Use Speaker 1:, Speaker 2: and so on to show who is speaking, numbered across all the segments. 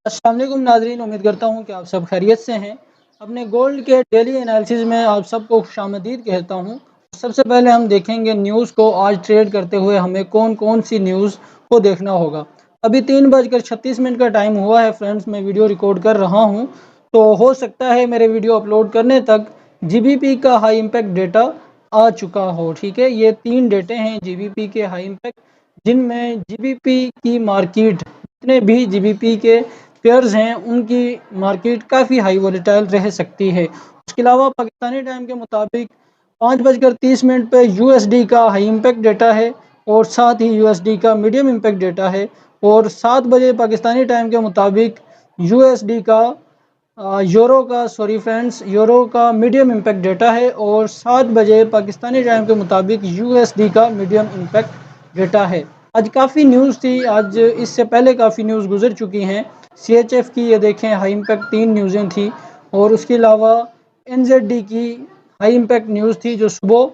Speaker 1: अस्सलाम वालेकुम नाज़रीन, उम्मीद करता हूँ कि आप सब खैरियत से हैं। अपने गोल्ड के डेली एनालिसिस में आप सबको खुशामदीद कहता हूँ। सबसे पहले हम देखेंगे न्यूज़ को। आज ट्रेड करते हुए हमें कौन कौन सी न्यूज़ को देखना होगा। अभी 3:36 का टाइम हुआ है फ्रेंड्स, मैं वीडियो रिकॉर्ड कर रहा हूँ। तो हो सकता है मेरे वीडियो अपलोड करने तक जीबीपी का हाई इम्पैक्ट डेटा आ चुका हो। ठीक है, ये 3 डेटे हैं जीबीपी के हाई इम्पैक्ट, जिनमें जीबीपी की मार्केट, जितने भी जीबीपी के पेयर्स हैं उनकी मार्केट काफ़ी हाई वोलेटाइल रह सकती है। उसके अलावा पाकिस्तानी टाइम के मुताबिक 5:30 पे यूएसडी का हाई इम्पैक्ट डेटा है और साथ ही यूएसडी का मीडियम इम्पैक्ट डेटा है। और 7 बजे पाकिस्तानी टाइम के मुताबिक यूएसडी का यूरो का सॉरी फ्रेंड्स यूरो का मीडियम इम्पैक्ट डेटा है और 7 बजे पाकिस्तानी टाइम के मुताबिक यूएसडी का मीडियम इम्पैक्ट डेटा है। आज काफ़ी न्यूज़ थी, आज इससे पहले काफ़ी न्यूज़ गुजर चुकी हैं। सीएचएफ की ये देखें हाई इम्पैक्ट 3 न्यूज़ें थी और उसके अलावा एनजेडी की हाई इम्पैक्ट न्यूज़ थी जो सुबह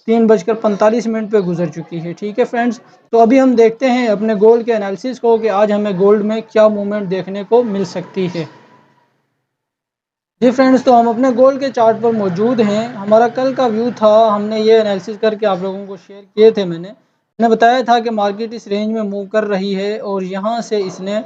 Speaker 1: 3:45 पे गुजर चुकी है। ठीक है फ्रेंड्स, तो अभी हम देखते हैं अपने गोल्ड के एनालिसिस को कि आज हमें गोल्ड में क्या मूवमेंट देखने को मिल सकती है। जी फ्रेंड्स, तो हम अपने गोल्ड के चार्ट पर मौजूद हैं। हमारा कल का व्यू था, हमने ये एनालिसिस करके आप लोगों को शेयर किए थे। मैंने बताया था कि मार्केट इस रेंज में मूव कर रही है और यहाँ से इसने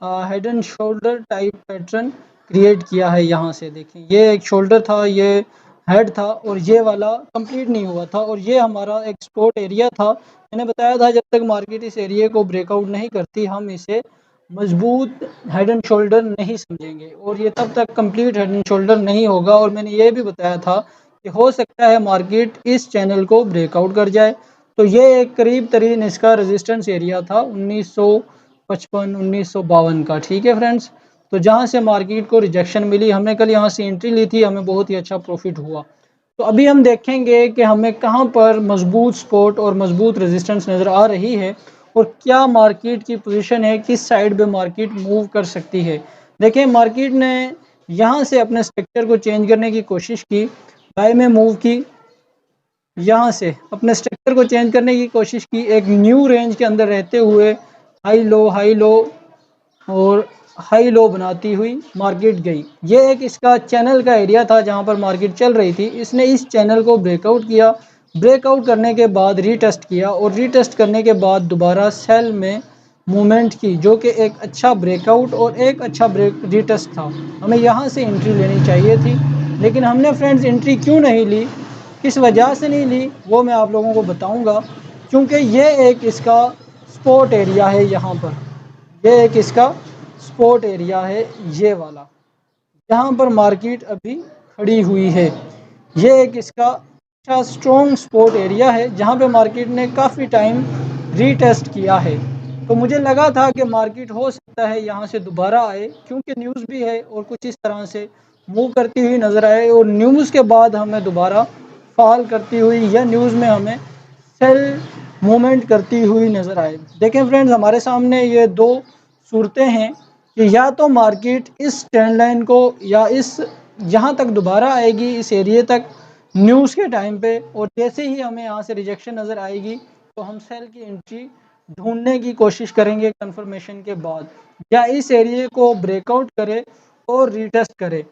Speaker 1: head and shoulder type pattern create किया है। यहाँ से देखें, ये एक शोल्डर था, ये हेड था और ये वाला कंप्लीट नहीं हुआ था और ये हमारा एक सपोर्ट एरिया था। मैंने बताया था जब तक मार्केट इस एरिया को ब्रेकआउट नहीं करती हम इसे मजबूत हेड एंड शोल्डर नहीं समझेंगे और ये तब तक कंप्लीट हेड एंड शोल्डर नहीं होगा। और मैंने ये भी बताया था कि हो सकता है मार्केट इस चैनल को ब्रेकआउट कर जाए। तो ये एक करीब तरीन इसका रेजिस्टेंस एरिया था 1955 1952 का। ठीक है फ्रेंड्स, तो जहाँ से मार्केट को रिजेक्शन मिली, हमने कल यहाँ से एंट्री ली थी, हमें बहुत ही अच्छा प्रॉफिट हुआ। तो अभी हम देखेंगे कि हमें कहाँ पर मजबूत सपोर्ट और मजबूत रेजिस्टेंस नज़र आ रही है और क्या मार्केट की पोजीशन है, किस साइड पे मार्केट मूव कर सकती है। देखिए, मार्केट ने यहाँ से अपने स्ट्रक्चर को चेंज करने की कोशिश की, बाय में मूव की, यहाँ से अपने स्ट्रक्चर को चेंज करने की कोशिश की, एक न्यू रेंज के अंदर रहते हुए हाई लो और हाई लो बनाती हुई मार्केट गई। ये एक इसका चैनल का एरिया था जहाँ पर मार्केट चल रही थी। इसने इस चैनल को ब्रेकआउट किया, ब्रेकआउट करने के बाद रीटेस्ट किया और रीटेस्ट करने के बाद दोबारा सेल में मूवमेंट की, जो कि एक अच्छा ब्रेकआउट और एक अच्छा ब्रेक रीटेस्ट था। हमें यहाँ से एंट्री लेनी चाहिए थी, लेकिन हमने फ्रेंड्स एंट्री क्यों नहीं ली, किस वजह से नहीं ली, वो मैं आप लोगों को बताऊंगा। क्योंकि ये एक इसका स्पॉट एरिया है, यहाँ पर ये एक इसका स्पॉट एरिया है, ये वाला जहाँ पर मार्केट अभी खड़ी हुई है। ये एक इसका अच्छा स्ट्रॉन्ग स्पॉट एरिया है जहाँ पे मार्केट ने काफ़ी टाइम रीटेस्ट किया है। तो मुझे लगा था कि मार्केट हो सकता है यहाँ से दोबारा आए, क्योंकि न्यूज़ भी है और कुछ इस तरह से मूव करती हुई नज़र आए और न्यूज़ के बाद हमें दोबारा फॉल करती हुई या न्यूज़ में हमें सेल मूवमेंट करती हुई नज़र आए। देखें फ्रेंड्स, हमारे सामने ये दो सूरतें हैं कि या तो मार्केट इस ट्रेंड लाइन को या इस यहाँ तक दोबारा आएगी, इस एरिए तक न्यूज़ के टाइम पे, और जैसे ही हमें यहाँ से रिजेक्शन नज़र आएगी तो हम सेल की एंट्री ढूंढने की कोशिश करेंगे कंफर्मेशन के बाद, या इस एरिए को ब्रेकआउट करे और रीटेस्ट करे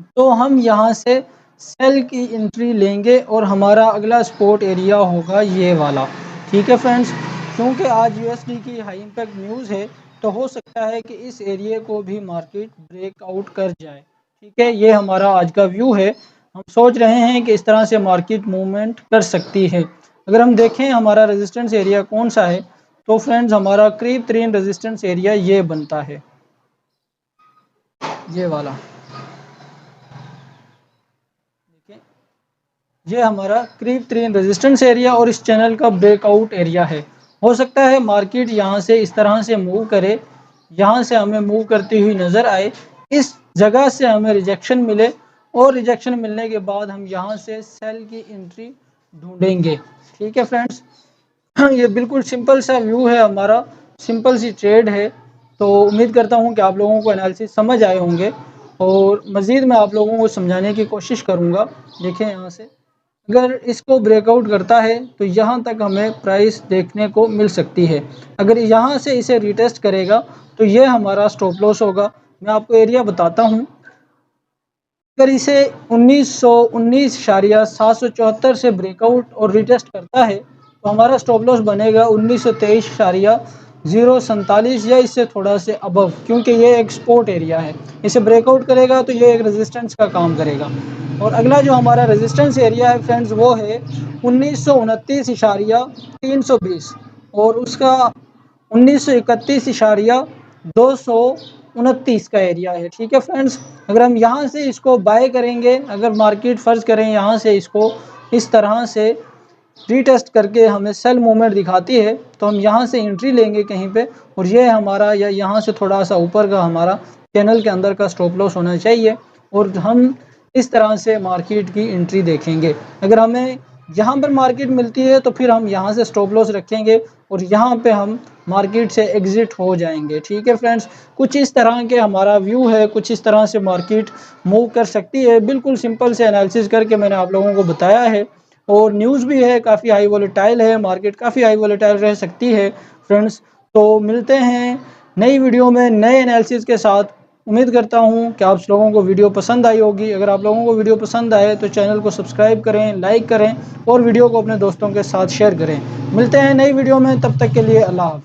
Speaker 1: तो हम यहाँ से सेल की एंट्री लेंगे और हमारा अगला सपोर्ट एरिया होगा ये वाला। ठीक है फ्रेंड्स, क्योंकि आज यूएसडी की हाई इम्पैक्ट न्यूज़ है तो हो सकता है कि इस एरिया को भी मार्केट ब्रेकआउट कर जाए। ठीक है, ये हमारा आज का व्यू है। हम सोच रहे हैं कि इस तरह से मार्केट मूवमेंट कर सकती है। अगर हम देखें हमारा रेजिस्टेंस एरिया कौन सा है, तो फ्रेंड्स हमारा करीब तरीन रेजिस्टेंस एरिया ये बनता है, ये वाला। ये हमारा करीब तरीन रेजिस्टेंस एरिया और इस चैनल का ब्रेकआउट एरिया है। हो सकता है मार्केट यहाँ से इस तरह से मूव करे, यहाँ से हमें मूव करती हुई नज़र आए, इस जगह से हमें रिजेक्शन मिले और रिजेक्शन मिलने के बाद हम यहाँ से सेल की एंट्री ढूंढेंगे। ठीक है फ्रेंड्स, ये बिल्कुल सिंपल सा व्यू है हमारा, सिंपल सी ट्रेड है। तो उम्मीद करता हूँ कि आप लोगों को एनालिसिस समझ आए होंगे और मज़ीद मैं आप लोगों को समझाने की कोशिश करूँगा। देखें यहाँ से अगर इसको ब्रेकआउट करता है तो यहाँ तक हमें प्राइस देखने को मिल सकती है। अगर यहाँ से इसे रिटेस्ट करेगा तो ये हमारा स्टॉप लॉस होगा। मैं आपको एरिया बताता हूँ। अगर इसे 1919.774 से ब्रेकआउट और रिटेस्ट करता है तो हमारा स्टॉप लॉस बनेगा 1923.047 या इससे थोड़ा से अबव, क्योंकि ये एक सपोर्ट एरिया है। इसे ब्रेकआउट करेगा तो ये एक रेजिस्टेंस का काम करेगा। और अगला जो हमारा रेजिस्टेंस एरिया है फ्रेंड्स वो है 1929.320 और उसका 1931.229 का एरिया है। ठीक है फ्रेंड्स, अगर हम यहाँ से इसको बाय करेंगे, अगर मार्केट फर्ज करें यहाँ से इसको इस तरह से रीटेस्ट करके हमें सेल मूवमेंट दिखाती है तो हम यहाँ से एंट्री लेंगे कहीं पे, और ये हमारा या यहाँ से थोड़ा सा ऊपर का हमारा चैनल के अंदर का स्टॉप लॉस होना चाहिए और हम इस तरह से मार्केट की एंट्री देखेंगे। अगर हमें यहाँ पर मार्केट मिलती है तो फिर हम यहाँ से स्टॉप लॉस रखेंगे और यहाँ पे हम मार्केट से एग्जिट हो जाएंगे। ठीक है फ्रेंड्स, कुछ इस तरह के हमारा व्यू है, कुछ इस तरह से मार्केट मूव कर सकती है। बिल्कुल सिंपल से एनालिसिस करके मैंने आप लोगों को बताया है और न्यूज़ भी है, काफ़ी हाई वोलेटाइल है, मार्केट काफ़ी हाई वोलेटाइल रह सकती है फ्रेंड्स। तो मिलते हैं नई वीडियो में नए एनालिसिस के साथ। उम्मीद करता हूँ कि आप लोगों को वीडियो पसंद आई होगी। अगर आप लोगों को वीडियो पसंद आए तो चैनल को सब्सक्राइब करें, लाइक करें और वीडियो को अपने दोस्तों के साथ शेयर करें। मिलते हैं नई वीडियो में, तब तक के लिए अल्लाह हाफ़िज़।